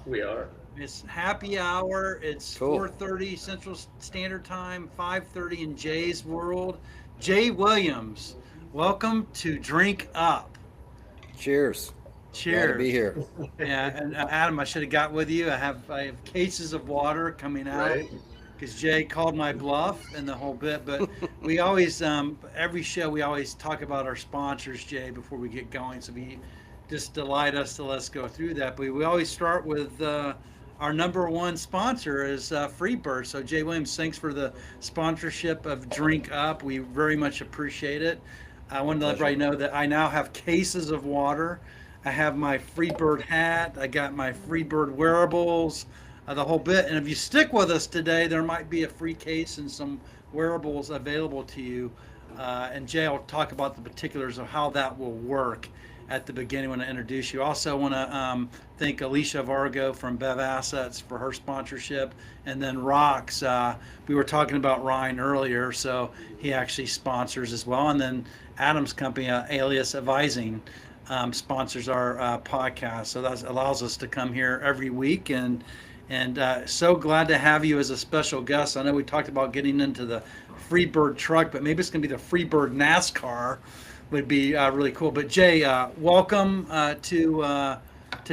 We are. It's happy hour. It's Cool. 4:30 Central Standard Time, 5:30 in Jay's world. Jay Williams, welcome to Drink Up. Cheers. Glad to be Cheers. here. Yeah, and Adam, I should have got with you. I have cases of water coming out Right? because Jay called my bluff and the whole bit. But we always, every show, we always talk about our sponsors, Jay, before we get going. So we just delight us to let's go through that. But we always start with our number one sponsor is Freebird. So Jay Williams, thanks for the sponsorship of Drink Up. We very much appreciate it. I wanted to let Pleasure. everybody know that I now have cases of water. I have my Freebird hat. I got my Freebird wearables, the whole bit. And if you stick with us today, there might be a free case and some wearables available to you. And Jay will talk about the particulars of how that will work at the beginning when I introduce you. Also, want to thank Alicia Vargo from Bev Assets for her sponsorship, and then Rox. We were talking about Ryan earlier, so he actually sponsors as well. And then Adam's company, Alias Advising, sponsors our podcast. So that allows us to come here every week and so glad to have you as a special guest. I know we talked about getting into the Freebird truck, but maybe it's going to be the Freebird NASCAR would be really cool. But Jay, welcome to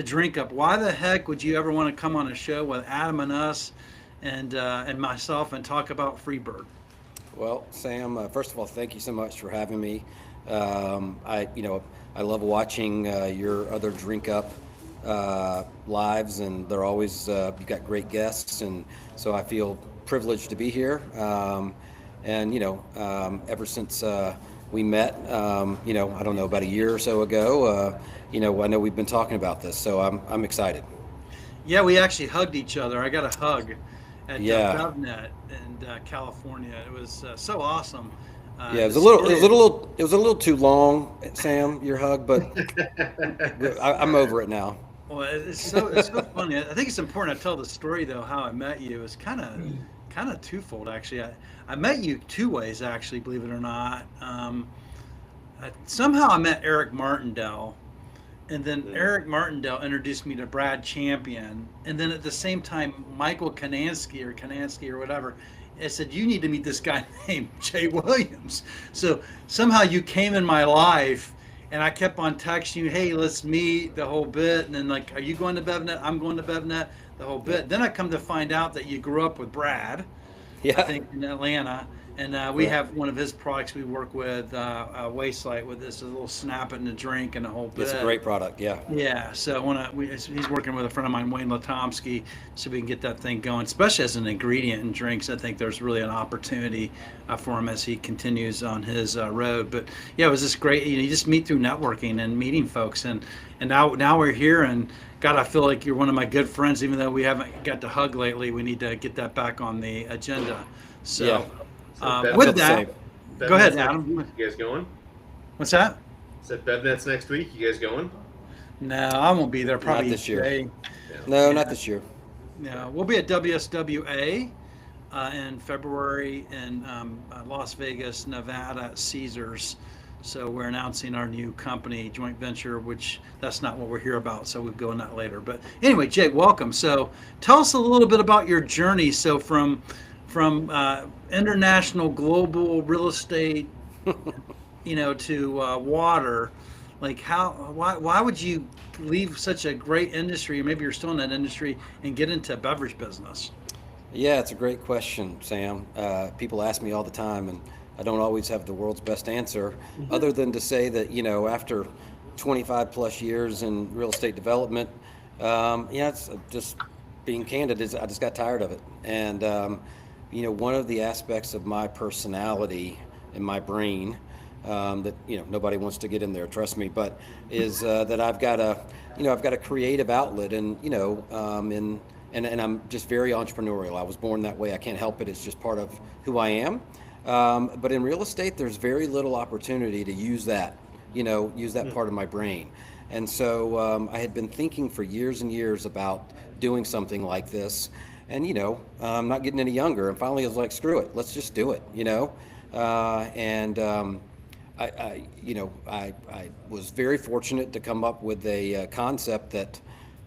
Drink Up. Why the heck would you ever want to come on a show with Adam and us and myself and talk about Freebird? Well, Sam, first of all, thank you so much for having me. I love watching your other Drink Up lives, and they're always you've got great guests, and so I feel privileged to be here. Ever since we met, I don't know, about a year or so ago, I know we've been talking about this, so I'm excited. Yeah, we actually hugged each other. I got a hug at Yeah. BevNet in California. It was so awesome. Yeah, The story. it was a little too long, Sam, your hug, but I'm over it now. Well, it's so funny. I think it's important to tell the story though. How I met you is kind of twofold actually. I met you two ways actually, believe it or not. Somehow I met Eric Martindale, and then Eric Martindale introduced me to Brad Champion, and then at the same time Michael Kanansky or whatever. I said you need to meet this guy named Jay Williams. So somehow you came in my life, and I kept on texting you, hey, let's meet the whole bit, and then like, are you going to BevNet? I'm going to BevNet, the whole Yep. bit. Then I come to find out that you grew up with Brad, I Yeah. think in Atlanta, and we Yeah. have one of his products we work with, Wastelight, with this a little snap it in the drink and the whole It's a bit. great product. Yeah. Yeah, so I want to. He's working with a friend of mine, Wayne Latomsky, so we can get that thing going, especially as an ingredient in drinks. I think there's really an opportunity for him as he continues on his road. But yeah, it was just great. You just meet through networking and meeting folks, and now we're here. And God, I feel like you're one of my good friends, even though we haven't got to hug lately. We need to get that back on the agenda. Yeah. So So I with feel the that, same. go BevNet's ahead, next Adam. week. You guys going? What's that? Said BevNet's next week. You guys going? No, I won't be there. Not Probably this year. Jay. Yeah. No, not Yeah. this year. Yeah, we'll be at WSWA in February in Las Vegas, Nevada, at Caesars. So we're announcing our new company, joint venture, which that's not what we're here about. So we'll go on that later. But anyway, Jay, welcome. So tell us a little bit about your journey. So from international, global real estate, to water. Like why would you leave such a great industry, or maybe you're still in that industry, and get into beverage business? Yeah, it's a great question, Sam. People ask me all the time, and I don't always have the world's best answer, other than to say that, after 25 plus years in real estate development, it's just being candid, is I just got tired of it. And, one of the aspects of my personality and my brain that nobody wants to get in there, trust me, but is that I've got a creative outlet, and I'm just very entrepreneurial. I was born that way. I can't help it. It's just part of who I am. But in real estate, there's very little opportunity to use that part of my brain. And so I had been thinking for years and years about doing something like this. And, I'm not getting any younger. And finally, I was like, screw it, let's just do it. And I was very fortunate to come up with a concept that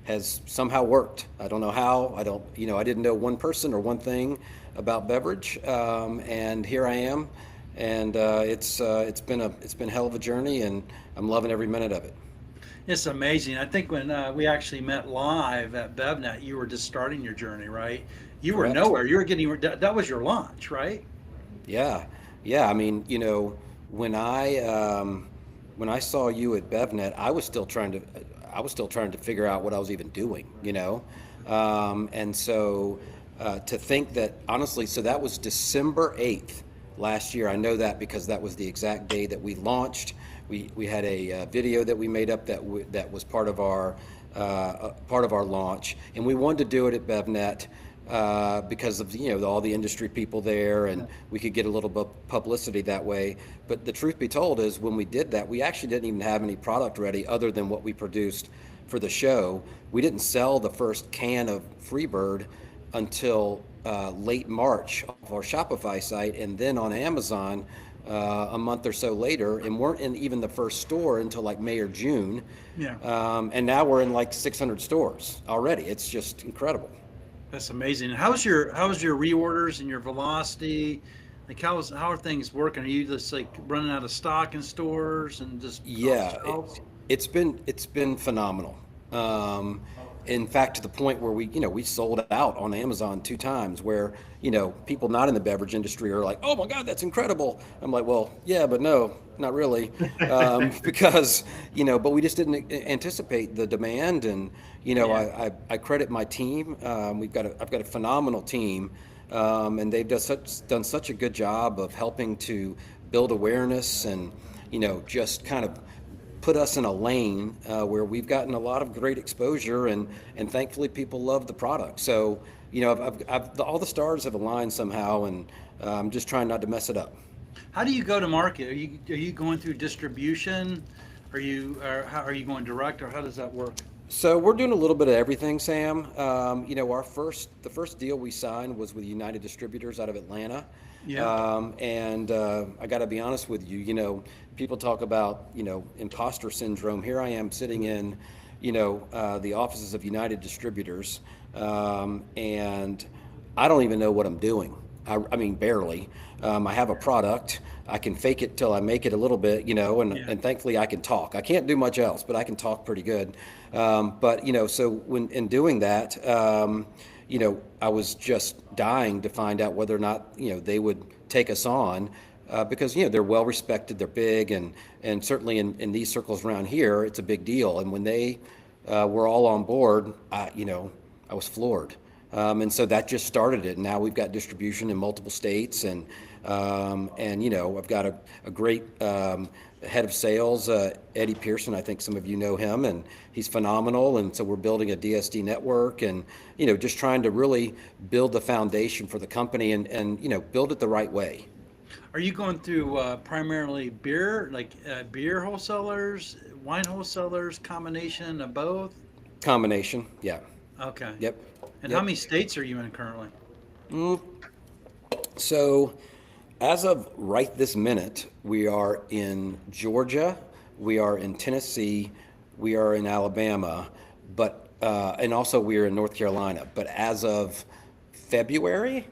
has somehow worked. I don't know how. I don't, I didn't know one person or one thing about beverage, and here I am, and it's been a hell of a journey, and I'm loving every minute of it. It's amazing. I think when we actually met live at BevNet, you were just starting your journey, right? You were Correct. nowhere. You were getting that was your launch, right? Yeah, yeah. I mean, when I saw you at BevNet, I was still trying to figure out what I was even doing, and so to think that honestly, so that was December 8th last year. I know that because that was the exact day that we launched. We had a video that we made up that was part of our launch, and we wanted to do it at BevNet because of all the industry people there, and we could get a little bit publicity that way. But the truth be told is, when we did that, we actually didn't even have any product ready other than what we produced for the show. We didn't sell the first can of Freebird until late March off our Shopify site, and then on Amazon a month or so later, and weren't in even the first store until like May or June. Yeah. And now we're in like 600 stores already. It's just incredible. That's amazing. How's your reorders and your velocity? Like how are things working? Are you just like running out of stock in stores and just Yeah, shelves? it's been phenomenal. In fact, to the point where we sold out on Amazon 2 times, where people not in the beverage industry are like, "Oh my God, that's incredible." I'm like, "Well, yeah, but no, not really," because but we just didn't anticipate the demand, and Yeah. I credit my team. I've got a phenomenal team, and they've done such a good job of helping to build awareness and just kind of put us in a lane where we've gotten a lot of great exposure, and thankfully people love the product. So all the stars have aligned somehow, and I'm just trying not to mess it up. How do you go to market? Are you going through distribution? Are you going direct, or how does that work? So we're doing a little bit of everything, Sam. The first deal we signed was with United Distributors out of Atlanta. Yeah. And I got to be honest with you, people talk about, imposter syndrome. Here I am sitting in, the offices of United Distributors, and I don't even know what I'm doing. I mean, barely. I have a product. I can fake it till I make it a little bit, Yeah. and thankfully I can talk. I can't do much else, but I can talk pretty good. But so when in doing that, I was just dying to find out whether or not they would take us on, because they're well respected, they're big, and certainly in these circles around here, it's a big deal. And when they were all on board, I was floored. And so that just started it. Now we've got distribution in multiple states, and I've got a great head of sales, Eddie Pearson. I think some of you know him, and he's phenomenal. And so we're building a DSD network, and just trying to really build the foundation for the company, and build it the right way. Are you going through primarily beer, like beer wholesalers, wine wholesalers, combination of both? Combination, yeah. Okay. Yep. And how Yep. many states are you in currently? Mm, So, as of right this minute, we are in Georgia, we are in Tennessee, we are in Alabama, but and also we are in North Carolina. But as of February,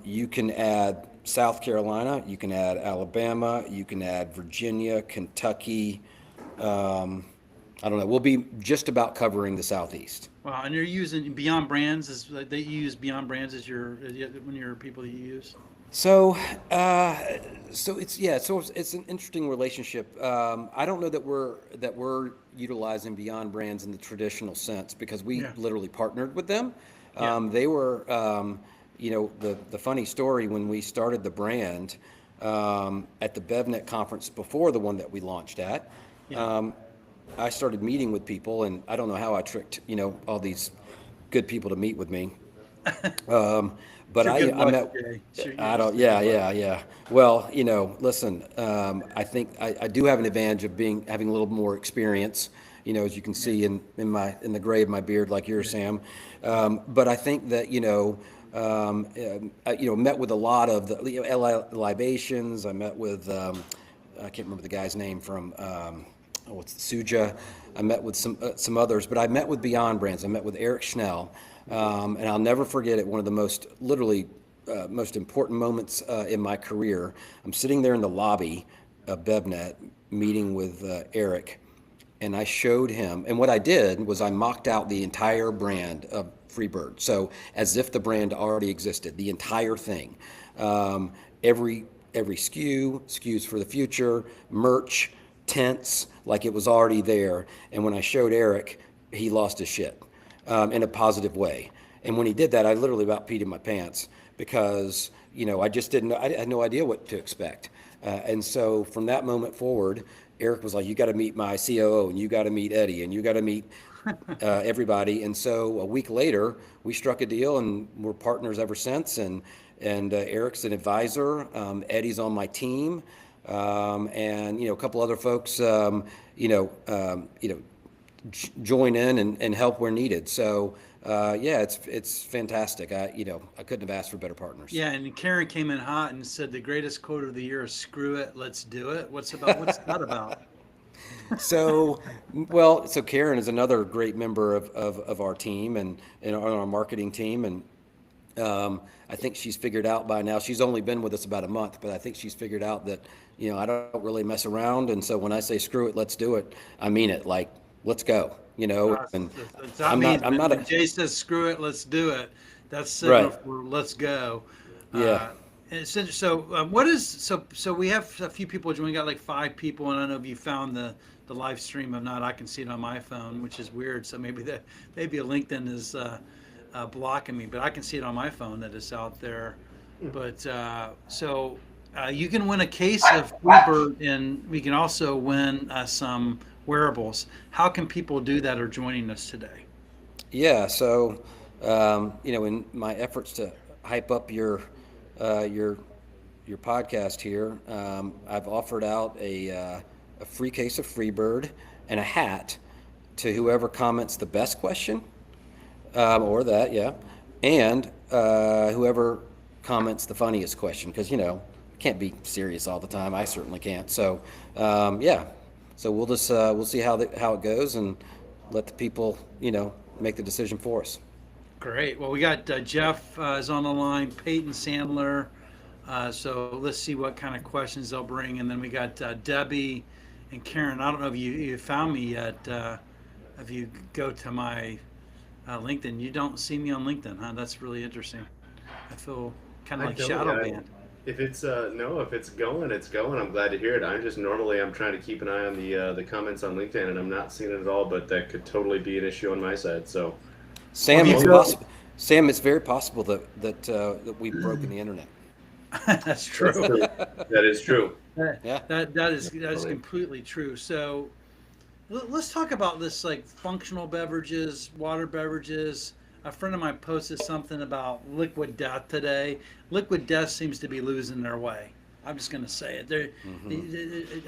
you can add South Carolina, you can add Alabama, you can add Virginia, Kentucky. Um, I don't know. We'll be just about covering the Southeast. Wow, and you're using Beyond Brands as they use Beyond Brands as one of your people you use. So, uh, so it's an interesting relationship. I don't know that we're utilizing Beyond Brands in the traditional sense, because we Yeah. literally partnered with them. Yeah. They were, the funny story, when we started the brand at the BevNet conference before the one that we launched at. Yeah. I started meeting with people, and I don't know how I tricked all these good people to meet with me. But It's your good I luck, met. Jay. I don't. Yeah, yeah, yeah. Well, listen. I think I do have an advantage of having a little more experience. As you can see in the gray of my beard, like yours, Sam. But I think that met with a lot of the LA Libations. I met with I can't remember the guy's name from what's the Suja. I met with some others, but I met with Beyond Brands. I met with Eric Schnell, and I'll never forget it. One of the most important moments in my career. I'm sitting there in the lobby of BevNet meeting with Eric, and I showed him. And what I did was I mocked out the entire brand of Freebird, so as if the brand already existed, the entire thing, every SKUs for the future, merch, tents, like it was already there. And when I showed Eric, he lost his shit in a positive way. And when he did that, I literally about peed in my pants because, I just I had no idea what to expect. And so from that moment forward, Eric was like, you got to meet my COO, and you got to meet Eddie, and you got to meet everybody. And so a week later, we struck a deal, and we're partners ever since. And Eric's an advisor. Eddie's on my team. And a couple other folks, join in and help where needed. So it's fantastic. I couldn't have asked for better partners. Yeah, and Karen came in hot and said the greatest quote of the year is "Screw it, let's do it." What's that about? So Karen is another great member of our team and on our marketing team, and I think she's figured out by now. She's only been with us about a month, but I think she's figured out that I don't really mess around, and so when I say screw it, let's do it, I mean it. Like, let's go. And I'm not when Jay says screw it, let's do it. That's signal Right. for let's go. Yeah. So we have a few people joining. We got like 5 people, and I don't know if you found the live stream or not. I can see it on my phone, which is weird. So maybe LinkedIn is blocking me, but I can see it on my phone that it's out there. But you can win a case of Freebird, and we can also win some wearables. How can people do that or joining us today? Yeah. So, in my efforts to hype up your podcast here, I've offered out a free case of Freebird and a hat to whoever comments the best question, or that, yeah, and whoever comments the funniest question, because can't be serious all the time. I certainly can't. So, So we'll just we'll see how it goes and let the people make the decision for us. Great. Well, we got Jeff is on the line, Peyton Sandler. So let's see what kind of questions they'll bring, and then we got Debbie and Karen. I don't know if you found me yet. If you go to my LinkedIn, you don't see me on LinkedIn, huh? That's really interesting. I feel kind of like shadow banned. If it's if it's going, it's going. I'm glad to hear it. I'm trying to keep an eye on the comments on LinkedIn, and I'm not seeing it at all. But that could totally be an issue on my side. So, Sam, it's very possible that we've broken the internet. That's true. That is true. Yeah. That is completely true. So let's talk about this, like functional beverages, water beverages. A friend of mine posted something about Liquid Death today. Liquid Death seems to be losing their way. I'm just going to say it.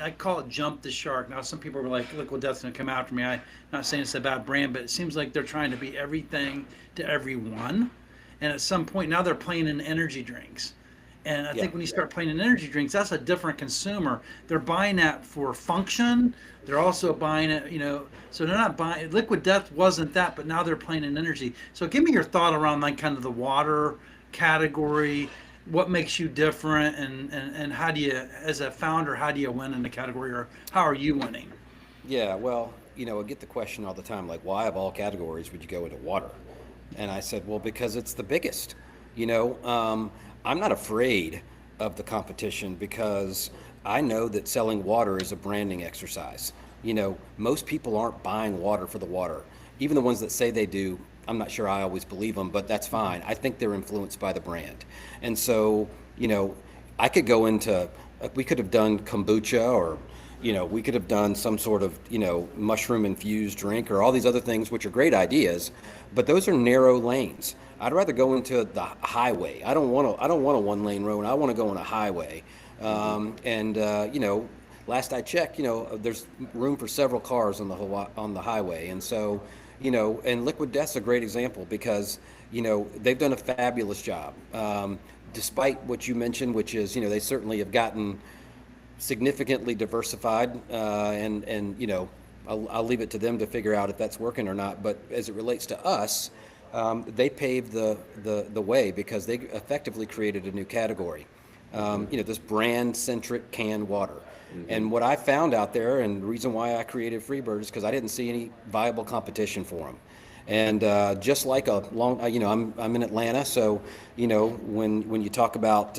I call it jump the shark. Now, some people were like, Liquid Death's going to come after me. I'm not saying it's a bad brand, but it seems like they're trying to be everything to everyone. And at some point, now they're playing in energy drinks. And I think when you start playing in energy drinks, that's a different consumer. They're buying that for function. They're also buying it, so they're not buying, Liquid Death wasn't that, but now they're playing in energy. So give me your thought around like kind of the water category, what makes you different, and how do you, as a founder, how do you win in the category, or how are you winning? Yeah, well, I get the question all the time, like, why of all categories would you go into water? And I said, well, because it's the biggest. I'm not afraid of the competition because I know that selling water is a branding exercise. Most people aren't buying water for the water. Even the ones that say they do, I'm not sure I always believe them, but that's fine. I think they're influenced by the brand. And so, I could go into, we could have done kombucha, or, we could have done some sort of, mushroom infused drink, or all these other things, which are great ideas, but those are narrow lanes. I'd rather go into the highway. I don't want a 1-lane road. I want to go on a highway. Last I checked, there's room for several cars on the highway. And so, and Liquid Death's a great example because, they've done a fabulous job. Despite what you mentioned, which is, they certainly have gotten significantly diversified, and I'll leave it to them to figure out if that's working or not. But as it relates to us, they paved the way because they effectively created a new category. This brand-centric canned water. And what I found out there, and the reason why I created Freebird, is because I didn't see any viable competition for them. And just like I'm in Atlanta, so when you talk about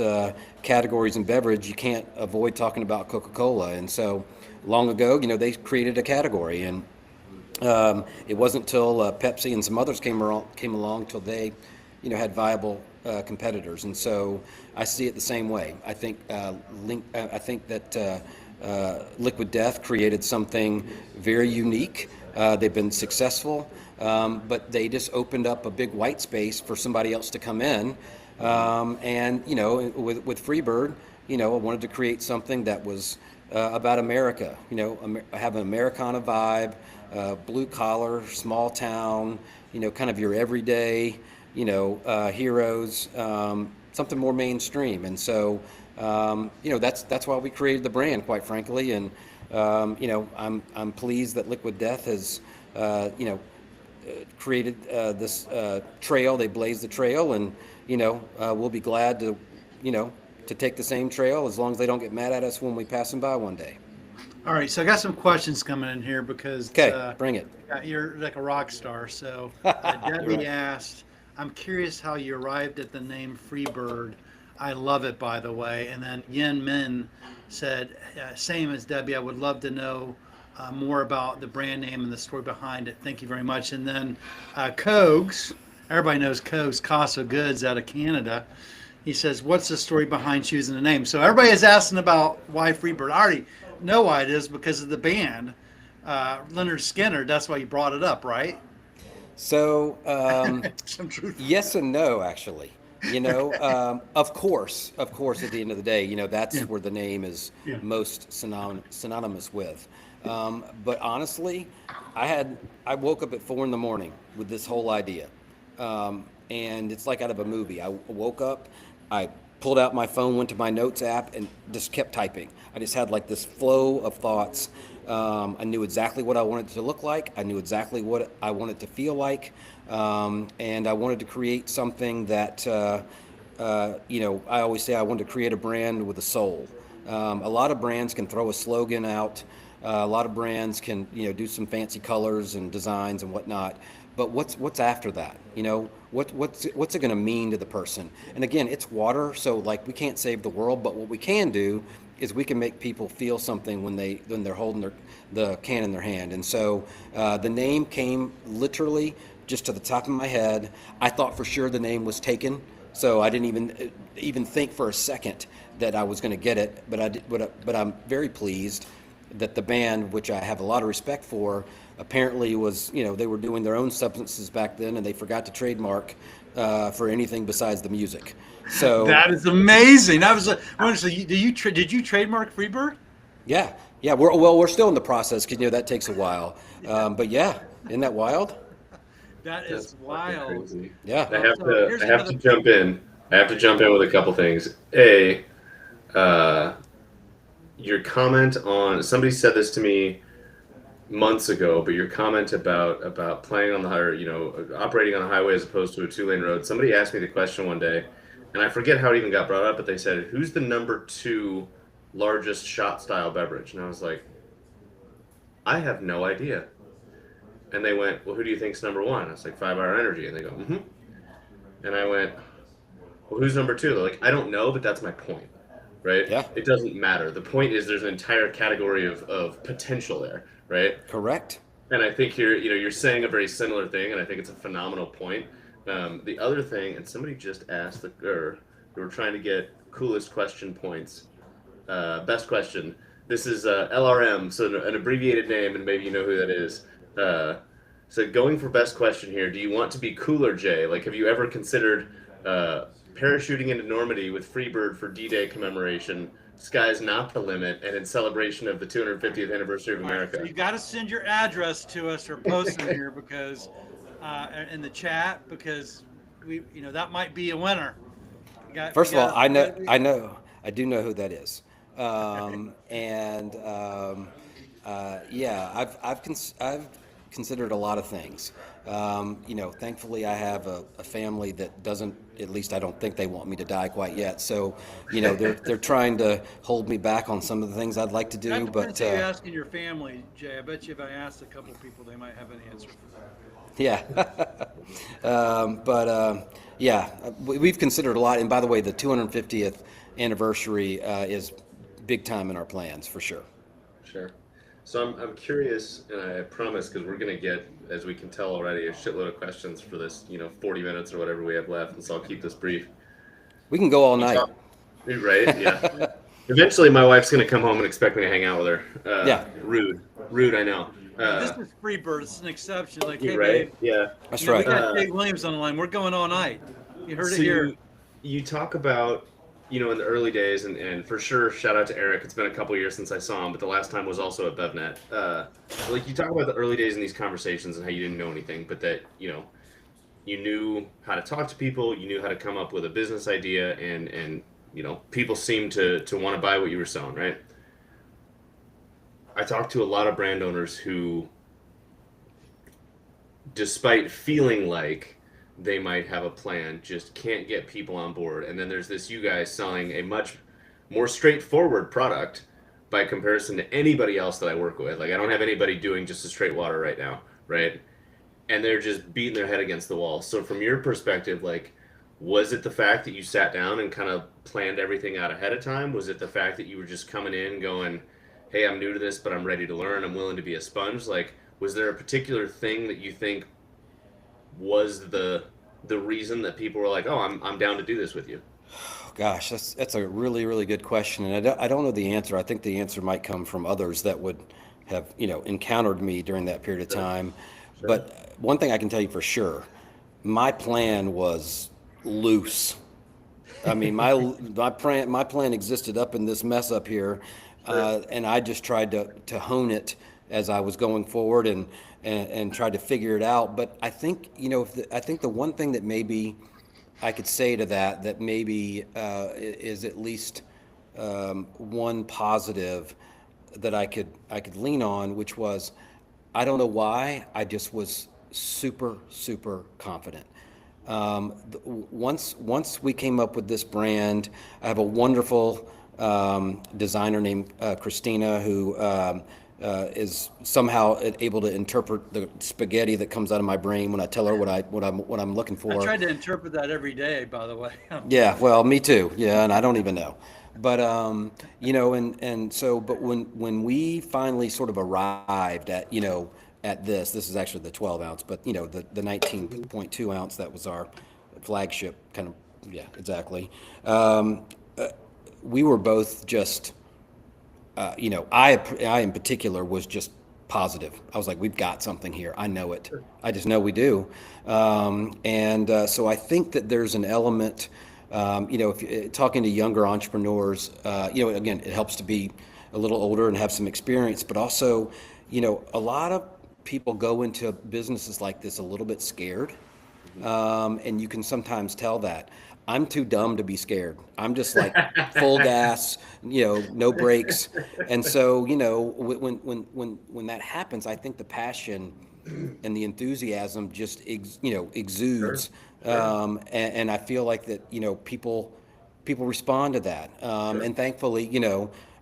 categories in beverage, you can't avoid talking about Coca-Cola. And so long ago, they created a category, and it wasn't till Pepsi and some others came along till they, had viable competitors. And so I see it the same way. I think that Liquid Death created something very unique. They've been successful, but they just opened up a big white space for somebody else to come in. And with Freebird, I wanted to create something that was about America. Have an Americana vibe, blue collar, small town. Kind of your everyday, heroes. Something more mainstream. And so, that's why we created the brand, quite frankly. And I'm pleased that Liquid Death has, created this trail. They blazed the trail, and we'll be glad to, to take the same trail as long as they don't get mad at us when we pass them by one day. All right, so I got some questions coming in here because bring it. You're like a rock star. So Debbie asked, "I'm curious how you arrived at the name Freebird. I love it, by the way." And then Yen Min said, "Same as Debbie. I would love to know more about the brand name and the story behind it. Thank you very much." And then Kogs, everybody knows Kogs, Casa Goods out of Canada. He says, "What's the story behind choosing the name?" So everybody is asking about why Freebird. I already know why it is, because of the band, Leonard Skinner. That's why you brought it up, right? So, Some truth. yes and no, actually. Of course, at the end of the day, that's where the name is most synonymous with. But honestly, I woke up at 4 a.m. with this whole idea. And it's like out of a movie. I woke up, I pulled out my phone, went to my notes app, and just kept typing. I just had like this flow of thoughts. I knew exactly what I wanted it to look like. I knew exactly what I wanted to feel like. And I wanted to create something that, I always say I wanted to create a brand with a soul. A lot of brands can throw a slogan out. A lot of brands can, do some fancy colors and designs and whatnot. But what's after that? What's it going to mean to the person? And again, it's water, so like we can't save the world, but what we can do is we can make people feel something when they're holding the can in their hand. And so the name came literally just to the top of my head. I thought for sure the name was taken, so I didn't even think for a second that I was going to get it. But I'm very pleased that the band, which I have a lot of respect for, apparently was, they were doing their own substances back then, and they forgot to trademark for anything besides the music. So that is amazing. I was did you trademark Freebird? Yeah. We're still in the process because that takes a while. But yeah, isn't that wild? That is wild. Crazy. Yeah. I have to jump in. I have to jump in with a couple things. Your comment on, somebody said this to me months ago, but your comment about playing on the highway, operating on a highway as opposed to a 2-lane road. Somebody asked me the question one day, and I forget how it even got brought up, but they said, "Who's the number 2 largest shot style beverage?" And I was like, I have no idea. And they went, "Well, who do you think's number 1?" I was like, 5 Hour Energy. And they go, "Mm-hmm." And I went, "Well, who's number 2?" They're like, "I don't know, but that's my point." Right? Yeah. It doesn't matter. The point is there's an entire category of potential there, right? Correct. And I think you're saying a very similar thing, and I think it's a phenomenal point. The other thing, and somebody just asked, we were trying to get coolest question points, best question. This is LRM, so an abbreviated name, and maybe you know who that is. So going for best question here, do you want to be cooler, Jay? Like, have you ever considered parachuting into Normandy with Freebird for D-Day commemoration? Sky's not the limit, and in celebration of the 250th anniversary of America. So you got to send your address to us or post it here because in the chat, because that might be a winner. First of all, I do know who that is. Yeah, I've considered a lot of things. Thankfully, I have a family that doesn't. At least I don't think they want me to die quite yet. So, they're trying to hold me back on some of the things I'd like to That do. depends But who you asking your family, Jay. I bet you if I asked a couple people, they might have an answer for that. yeah, yeah, we've considered a lot. And by the way, the 250th anniversary is big time in our plans for sure. Sure. So I'm curious, and I promise, because we're gonna get, as we can tell already, a shitload of questions for this, 40 minutes or whatever we have left, and so I'll keep this brief. We can go all night. Right? Yeah. Eventually, my wife's gonna come home and expect me to hang out with her. Yeah. Rude, I know. This is Freebird. It's an exception. Like, hey, Right? babe, Yeah. That's we right. got Jay Williams on the line. We're going all night. You heard it So here. you talk about, in the early days, and for sure, shout out to Eric. It's been a couple years since I saw him, but the last time was also at BevNet. Like you talk about the early days in these conversations and how you didn't know anything, but that, you knew how to talk to people, you knew how to come up with a business idea, and people seemed to want to buy what you were selling, right? I talked to a lot of brand owners who, despite feeling like they might have a plan, just can't get people on board. And then there's this you guys selling a much more straightforward product by comparison to anybody else that I work with. Like I don't have anybody doing just a straight water right now, right? And they're just beating their head against the wall. So from your perspective, like, was it the fact that you sat down and kind of planned everything out ahead of time? Was it the fact that you were just coming in going, hey, I'm new to this, but I'm ready to learn. I'm willing to be a sponge. Like, was there a particular thing that you think was the reason that people were like, oh, I'm down to do this with you? Gosh, that's a really, really good question, and I don't know the answer. I think the answer might come from others that would have, encountered me during that period of time. Sure. But one thing I can tell you for sure, my plan was loose. I mean, my plan existed up in this mess up here, and I just tried to hone it as I was going forward and tried to figure it out. But I think, I think the one thing that maybe I could say to that maybe is at least one positive that I could lean on, which was, I don't know why, I just was super, super confident. Once we came up with this brand, I have a wonderful designer named Christina who is somehow able to interpret the spaghetti that comes out of my brain when I tell her what I'm looking for. I tried to interpret that every day, by the way. Yeah, well, me too. Yeah, and I don't even know. But but when we finally sort of arrived at at this is actually the 12 ounce, but the 19.2 ounce, that was our flagship kind of, yeah, exactly. We were both just, I in particular was just positive. I was like, we've got something here. I know it. I just know we do. So I think that there's an element, if you're talking to younger entrepreneurs, again, it helps to be a little older and have some experience, but also, a lot of people go into businesses like this a little bit scared. And you can sometimes tell that. I'm too dumb to be scared. I'm just like full gas, no brakes. And so, when that happens, I think the passion and the enthusiasm just, exudes. Sure. And I feel like that, people respond to that. And thankfully,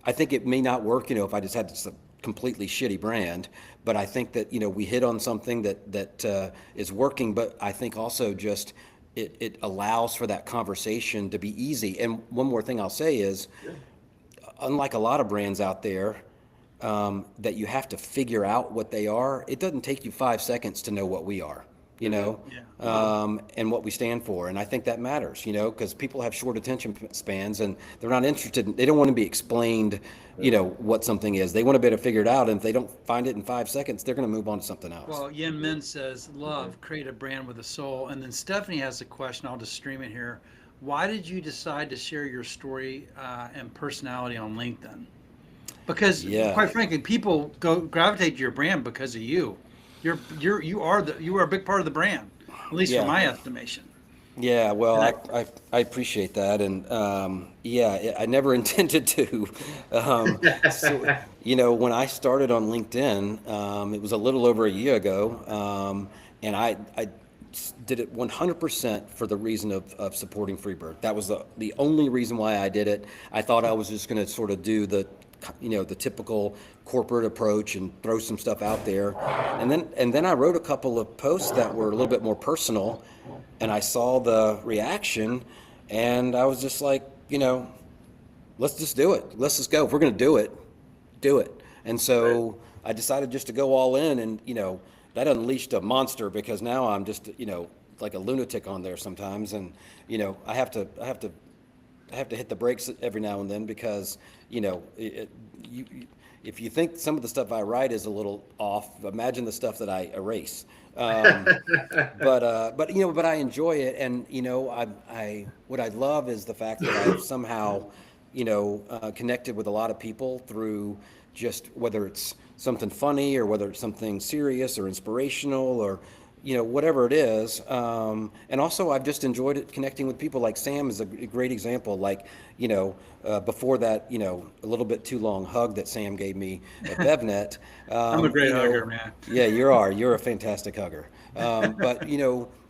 I think it may not work, if I just had this completely shitty brand, but I think that, we hit on something that is working, but I think also just, it allows for that conversation to be easy. And one more thing I'll say is, unlike a lot of brands out there that you have to figure out what they are, it doesn't take you 5 seconds to know what we are, and what we stand for. And I think that matters, because people have short attention spans and they're not interested. They don't want to be explained, what something is. They want to be able to figure it out. And if they don't find it in 5 seconds, they're going to move on to something else. Well, Yen Min says, love, create a brand with a soul. And then Stephanie has a question. I'll just stream it here. Why did you decide to share your story and personality on LinkedIn? Because quite frankly, people gravitate to your brand because of you. You are a big part of the brand, at least from my estimation. Yeah, well, And I appreciate that, and yeah, I never intended to. So, when I started on LinkedIn, it was a little over a year ago, and I did it 100% for the reason of supporting Freebird. That was the only reason why I did it. I thought I was just going to sort of do the typical corporate approach and throw some stuff out there, and then I wrote a couple of posts that were a little bit more personal, and I saw the reaction, and I was just like, let's just do it. Let's just go. If we're going to do it, do it. And so I decided just to go all in, and that unleashed a monster, because now I'm just like a lunatic on there sometimes, and I have to hit the brakes every now and then, because if you think some of the stuff I write is a little off, imagine the stuff that I erase. But I enjoy it, and I what I love is the fact that I've somehow connected with a lot of people through just whether it's something funny or whether it's something serious or inspirational or whatever it is. And also I've just enjoyed it connecting with people. Like Sam is a great example. Like, before that, a little bit too long hug that Sam gave me at BevNet. I'm a great hugger, man. Yeah, you're a fantastic hugger. But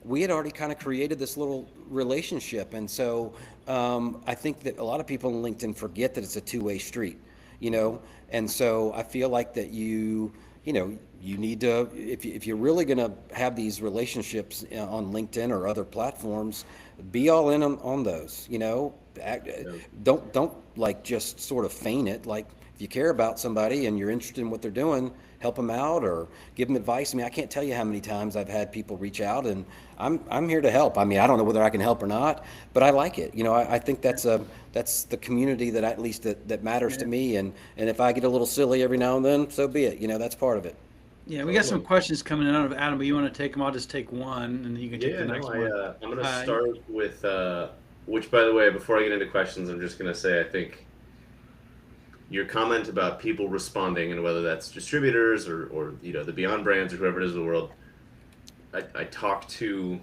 we had already kind of created this little relationship. And so I think that a lot of people on LinkedIn forget that it's a two-way street, and so I feel like that you need to, if you're really going to have these relationships on LinkedIn or other platforms, be all in on those. Don't like just sort of feign it. Like, if you care about somebody and you're interested in what they're doing, help them out or give them advice. I mean, I can't tell you how many times I've had people reach out, and I'm here to help. I mean, I don't know whether I can help or not, but I like it. I think that's the community that at least that matters to me. And if I get a little silly every now and then, so be it. That's part of it. Yeah, we got some questions coming in out of Adam, but you want to take them? I'll just take one, and then you can take the next one. I'm going to start with, which, by the way, before I get into questions, I'm just going to say I think your comment about people responding, and whether that's distributors or the Beyond Brands or whoever it is in the world, I talk to,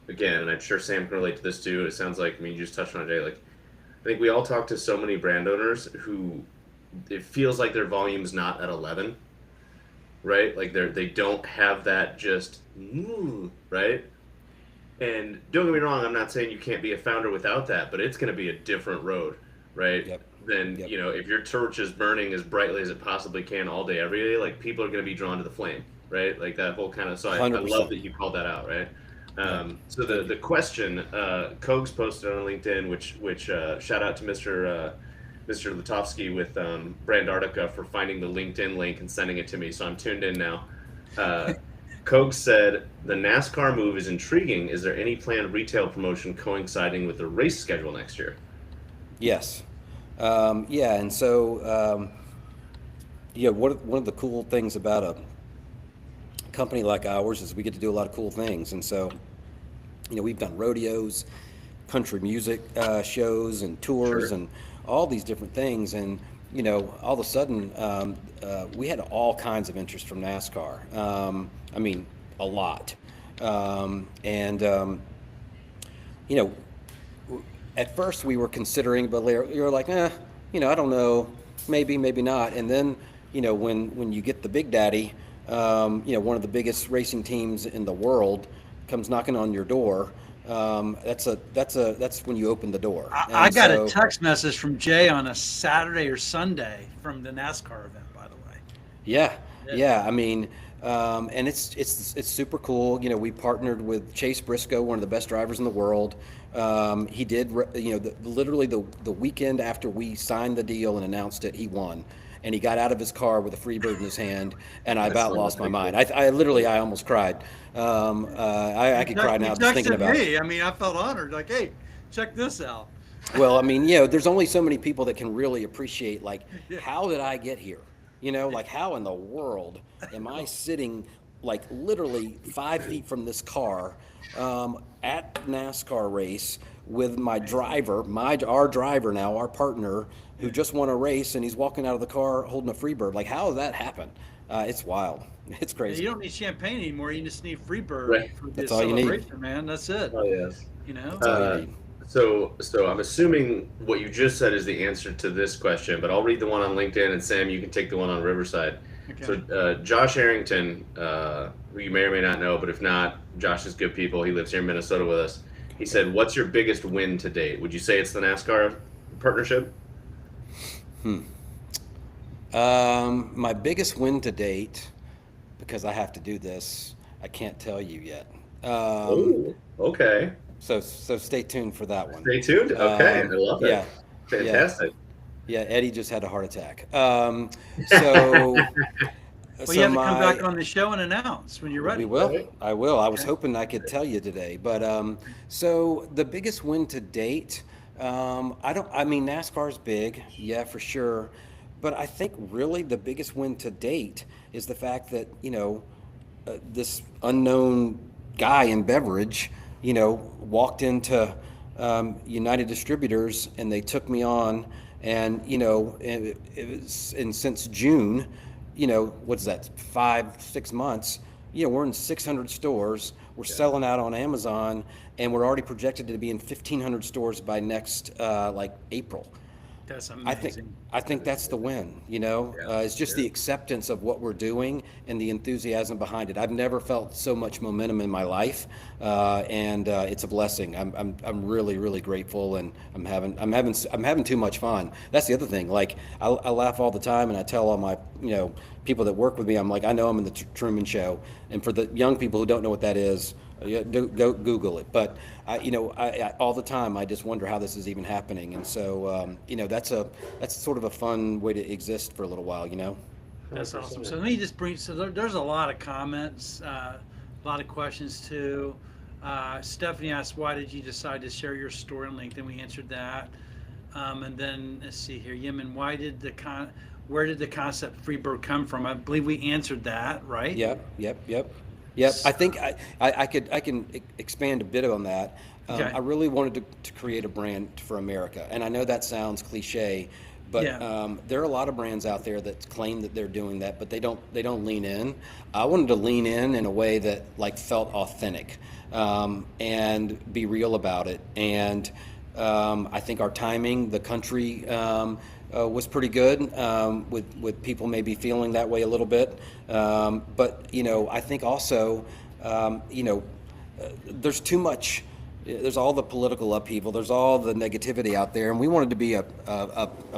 again, and I'm sure Sam can relate to this too. It sounds like, you just touched on it, Jay. Like, I think we all talk to so many brand owners who it feels like their volume's not at 11. Right? Like they don't have that just, right? And don't get me wrong, I'm not saying you can't be a founder without that, but it's going to be a different road, right? Yep. Then, Yep. If your torch is burning as brightly as it possibly can all day, every day, like, people are going to be drawn to the flame, right? Like that whole kind of, so I love that you called that out, right? So the question, Kogs posted on LinkedIn, which shout out to Mr. Lutovsky with Brandartica for finding the LinkedIn link and sending it to me, so I'm tuned in now. Koch said, the NASCAR move is intriguing. Is there any planned retail promotion coinciding with the race schedule next year? Yes. Yeah, and so one of the cool things about a company like ours is we get to do a lot of cool things. And so, we've done rodeos, country music shows and tours, Sure. and all these different things. And all of a sudden we had all kinds of interest from NASCAR. I mean, a lot. At first we were considering, but you're like, I don't know, maybe not. And then when you get the Big Daddy, one of the biggest racing teams in the world comes knocking on your door, that's when you open the door. I got a text message from Jay on a Saturday or Sunday from the NASCAR event, by the way. Yeah. I mean, and it's super cool. We partnered with Chase Briscoe, one of the best drivers in the world. He did, literally the weekend after we signed the deal and announced it, he won. And he got out of his car with a Freebird in his hand, and I about lost my mind. I literally almost cried. I could cry now just thinking about it. I mean, I felt honored. Like, hey, check this out. Well, I mean, there's only so many people that can really appreciate, like, how did I get here? Like, how in the world am I sitting, like, literally 5 feet from this car at NASCAR race with my driver, our driver now, our partner, who just won a race, and he's walking out of the car holding a Freebird. Like, how did that happen? It's wild. It's crazy. You don't need champagne anymore. You just need Freebird Right. for the That's all you need. celebration, man. That's it. Oh, yes. You know. That's all you need. So I'm assuming what you just said is the answer to this question, but I'll read the one on LinkedIn, and Sam, you can take the one on Riverside. Okay. So Josh Harrington, who you may or may not know, but if not, Josh is good people. He lives here in Minnesota with us. He said, "What's your biggest win to date?" Would you say it's the NASCAR partnership? My biggest win to date, because I have to do this, I can't tell you yet. Oh, okay. So stay tuned for that one. Stay tuned. Okay, I love it. Yeah, yeah, Fantastic. yeah. Eddie just had a heart attack. So Well, you have to come my back on the show and announce when you're we ready. will. Right. I will. I was Okay. hoping I could tell you today, but so the biggest win to date. I don't. I mean, NASCAR's big, yeah, for sure. But I think really the biggest win to date is the fact that this unknown guy in beverage, walked into United Distributors and they took me on, and it was, and since June, what's that, 5 6 months, we're in 600 stores, we're selling out on Amazon, and we're already projected to be in 1,500 stores by next like April. That's I think amazing. I think that's the win. It's just the acceptance of what we're doing and the enthusiasm behind it. I've never felt so much momentum in my life, and it's a blessing. I'm really really grateful, and I'm having too much fun. That's the other thing. Like I laugh all the time, and I tell all my people that work with me, I'm like, I know I'm in the Truman Show, and for the young people who don't know what that is, yeah, go Google it. But I all the time I just wonder how this is even happening, and so that's sort of a fun way to exist for a little while. That's awesome. So let me just bring. So there's a lot of comments, a lot of questions too. Stephanie asked, "Why did you decide to share your story on LinkedIn?" We answered that. And then let's see here, Yemen. Where did the concept Freebird come from? I believe we answered that, right? Yep. I think I can expand a bit on that. Okay. I really wanted to create a brand for America, and I know that sounds cliche, but Yeah. there are a lot of brands out there that claim that they're doing that, but they don't lean in. I wanted to lean in a way that like felt authentic, and be real about it. And I think our timing, the country, was pretty good, with people maybe feeling that way a little bit. But I think also, there's too much. There's all the political upheaval. There's all the negativity out there, and we wanted to be a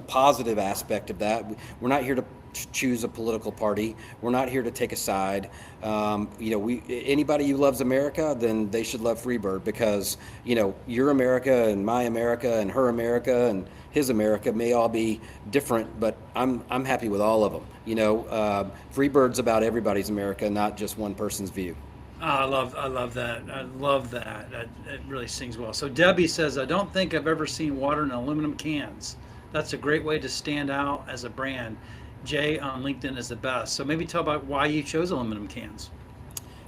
positive aspect of that. We're not here to choose a political party. We're not here to take a side. Anybody who loves America, then they should love Freebird, because your America and my America and her America and his America may all be different, but I'm happy with all of them. Freebird's about everybody's America, not just one person's view. Oh, I love that. I love that. It really sings well. So Debbie says, I don't think I've ever seen water in aluminum cans. That's a great way to stand out as a brand. Jay on LinkedIn is the best. So maybe tell about why you chose aluminum cans.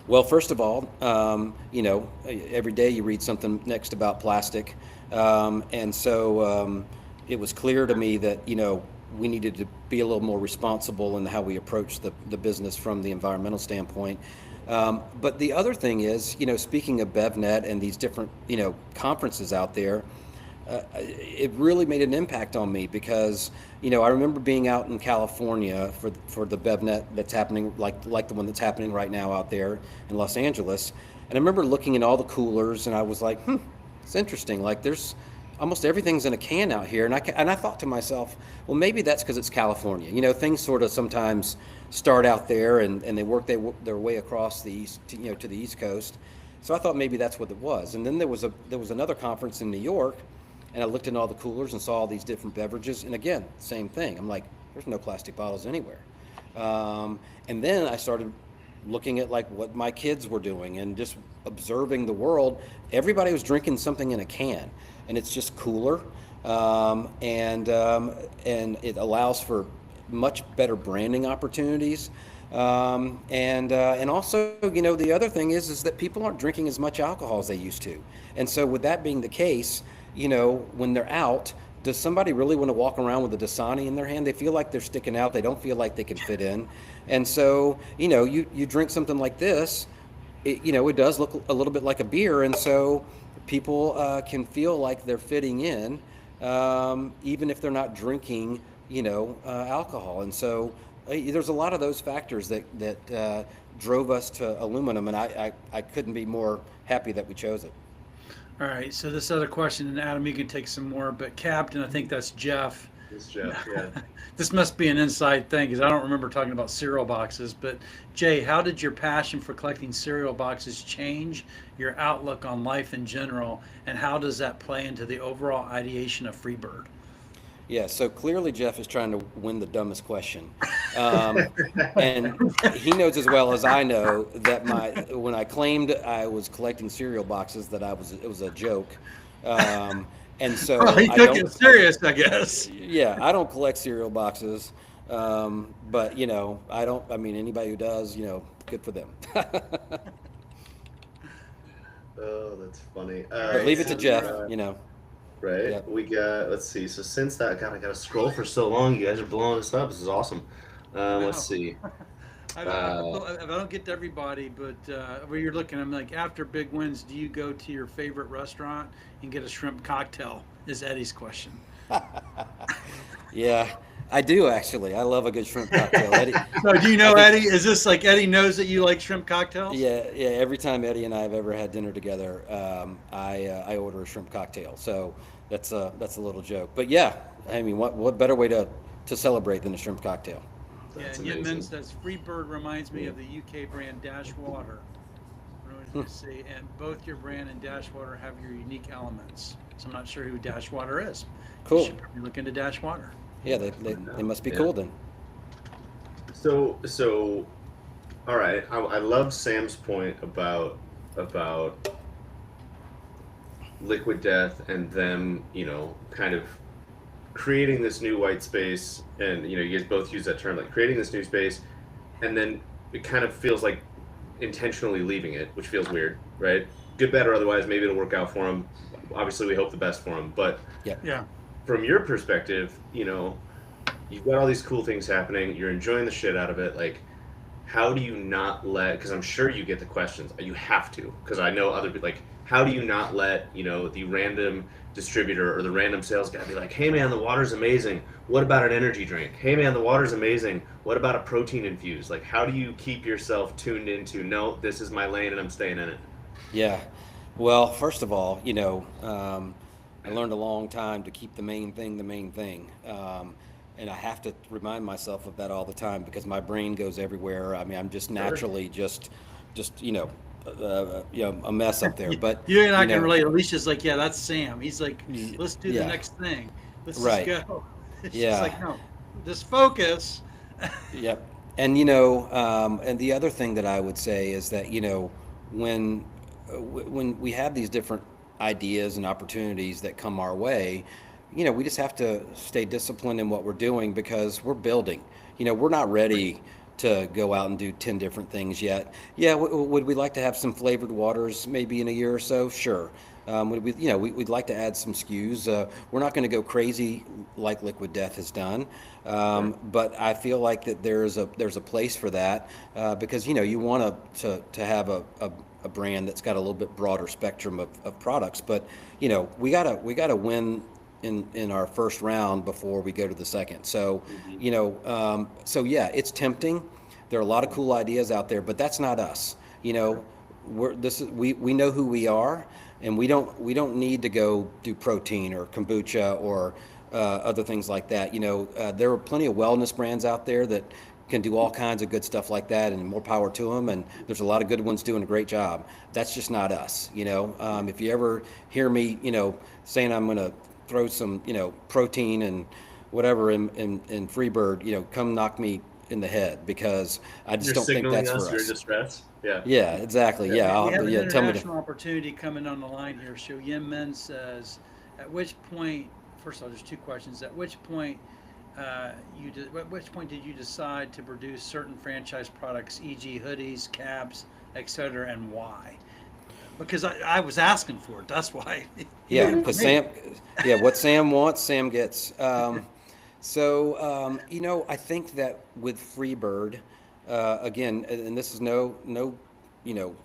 Well, first of all, every day you read something next about plastic, and so it was clear to me that we needed to be a little more responsible in how we approach the business from the environmental standpoint. But the other thing is, speaking of BevNet and these different conferences out there, it really made an impact on me, because I remember being out in California for the BevNet that's happening, like the one that's happening right now out there in Los Angeles, and I remember looking in all the coolers, and I was like, it's interesting. Like there's almost everything's in a can out here, and I thought to myself, well, maybe that's because it's California. Things sort of sometimes start out there, and they work their way across the east, to the East Coast. So I thought maybe that's what it was. And then there was another conference in New York, and I looked in all the coolers and saw all these different beverages, and again, same thing. I'm like, there's no plastic bottles anywhere. And then I started looking at like what my kids were doing and just observing the world. Everybody was drinking something in a can, and it's just cooler, and it allows for much better branding opportunities. And also, the other thing is that people aren't drinking as much alcohol as they used to. And so with that being the case, when they're out, does somebody really want to walk around with a Dasani in their hand? They feel like they're sticking out. They don't feel like they can fit in. And so, you drink something like this, it does look a little bit like a beer. And so people can feel like they're fitting in, even if they're not drinking, alcohol. And so there's a lot of those factors that drove us to aluminum, and I couldn't be more happy that we chose it. All right, so this other question, and Adam, you can take some more, but Captain, I think that's Jeff. It's Jeff. Yeah. This must be an inside thing because I don't remember talking about cereal boxes. But Jay, how did your passion for collecting cereal boxes change your outlook on life in general, and how does that play into the overall ideation of Freebird? Yeah, so clearly Jeff is trying to win the dumbest question. And he knows as well as I know that when I claimed I was collecting cereal boxes, that it was a joke. And so Well, he I took don't, it serious, I guess. yeah, I don't collect cereal boxes. But I mean, anybody who does, good for them. Oh, that's funny. But leave it to Jeff, Right. Yep. We got, let's see. So since that, God, I got to scroll for so long. You guys are blowing us up. This is awesome. Let's see. I don't get to everybody, but where you're looking, I'm like, after big wins, do you go to your favorite restaurant and get a shrimp cocktail? Is Eddie's question. Yeah, I do actually. I love a good shrimp cocktail. Eddie, So do you know Eddie? Is this like Eddie knows that you like shrimp cocktails? yeah. Every time Eddie and I have ever had dinner together, I order a shrimp cocktail. So that's a little joke. But yeah, I mean, what better way to celebrate than a shrimp cocktail? Yeah, That's and Yitman amazing. says Freebird reminds me of the UK brand Dash Water. Let's see, and both your brand and Dash Water have your unique elements. So I'm not sure who Dash Water is. Cool. You should probably look into Dash Water. Yeah, they must be Yeah. cool then. So, all right. I love Sam's point about Liquid Death and them, kind of creating this new white space, and you guys both use that term, like creating this new space, and then it kind of feels like intentionally leaving it, which feels weird, right? Good, bad, or otherwise, maybe it'll work out for them. Obviously, we hope the best for them, but Yeah. from your perspective, you've got all these cool things happening. You're enjoying the shit out of it. Like, how do you not let? Because I'm sure you get the questions. You have to, because I know other people. Like, how do you not let the random distributor or the random sales guy be like, "Hey man, the water's amazing. What about an energy drink? Hey man, the water's amazing. What about a protein infused?" Like, how do you keep yourself tuned into? No, this is my lane and I'm staying in it. Yeah. Well, first of all, I learned a long time to keep the main thing the main thing. And I have to remind myself of that all the time because my brain goes everywhere. I mean, I'm just naturally just a mess up there. But You and I can relate. Alicia's like, yeah, that's Sam. He's like, let's do the Yeah. next thing. Let's Right. just go. It's Yeah. just like, no, just focus. Yep. And and the other thing that I would say is that when we have these different ideas and opportunities that come our way, we just have to stay disciplined in what we're doing because we're building. We're not ready to go out and do 10 different things yet. Yeah, would we like to have some flavored waters maybe in a year or so? Sure. We'd like to add some SKUs. We're not going to go crazy like Liquid Death has done, but I feel like that there's a place for that because you want to have a brand that's got a little bit broader spectrum of products. But we gotta win in our first round before we go to the second. So so yeah, it's tempting. There are a lot of cool ideas out there, but that's not us. We know who we are. And we don't need to go do protein or kombucha or other things like that. There are plenty of wellness brands out there that can do all kinds of good stuff like that, and more power to them. And there's a lot of good ones doing a great job. That's just not us. If you ever hear me, saying I'm going to throw some, protein and whatever in Freebird, come knock me in the head because I just You're don't think signaling that's us for you're us. in distress. Yeah. Yeah, exactly. Yeah, We have an tell me international opportunity coming on the line here. So Yin Men says, at which point, first of all, there's two questions. At which point did you decide to produce certain franchise products, e.g. hoodies, caps, etc., and why? Because I was asking for it. That's why. Yeah, because what Sam wants, Sam gets. I think that with Freebird, again, and this is no